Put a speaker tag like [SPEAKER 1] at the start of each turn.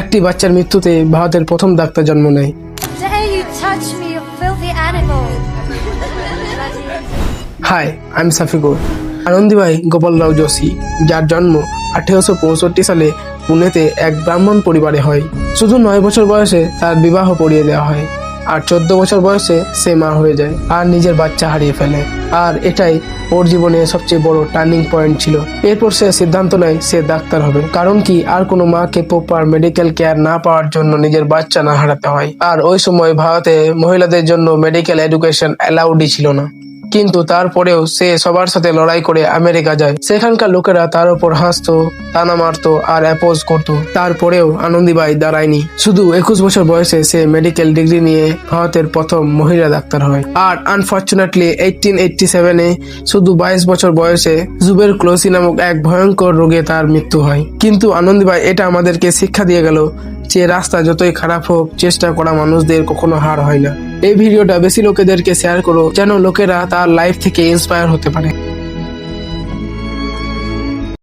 [SPEAKER 1] একটি বাচ্চার মৃত্যুতে ভারতের প্রথম ডাক্তার জন্ম নেয়।
[SPEAKER 2] Dare you touch me, you filthy animal!
[SPEAKER 1] Hi, I am Shafiqur. Anandibai Gopalrao Joshi, যার জন্ম 1865 সালে পুনেতে এক ব্রাহ্মণ পরিবারে হয়। শুধু 9 বছর বয়সে তার বিবাহ পড়িয়ে দেওয়া হয়, আর 14 বছর বয়সে সে মা হয়ে যায় আর নিজের বাচ্চা হারিয়ে ফেলে। আর এটাই ওর জীবনে সবচেয়ে বড় টার্নিং পয়েন্ট ছিল। এরপর সে সিদ্ধান্ত নেয় সে ডাক্তার হবে, কারণ কি আর কোনো মাকে প্রপার মেডিকেল কেয়ার না পাওয়ার জন্য নিজের বাচ্চা না হারাতে হয়। আর ওই সময় ভারতে মহিলাদের জন্য মেডিকেল এডুকেশন অ্যালাউডই ছিল না। কিন্তু তারপরেও সে সবার সাথে লড়াই করে আমেরিকা যায়। সেখানকার লোকেরা তার উপর হাসতো, তানা মারতো আর অ্যাপোজ করতো। তারপরেও আনন্দীবাই দাঁড়ায়নি। শুধু 21 বছর বয়সে সে মেডিকেল ডিগ্রি নিয়ে ভারতের প্রথম মহিলা ডাক্তার হয়। আর আনফর্চুনেটলি 1887-এ শুধু 22 বছর বয়সে জুবেরক্লোসি নামক এক ভয়ঙ্কর রোগে তার মৃত্যু হয়। কিন্তু আনন্দীবাই এটা আমাদেরকে শিক্ষা দিয়ে গেল যে রাস্তা যতই খারাপ হোক, চেষ্টা করা মানুষদের কখনো হার হয় না। এই ভিডিওটা বেশি লোকেদেরকে শেয়ার করো, যেন লোকেরা তার লাইফ থেকে ইন্সপায়ার হতে পারে।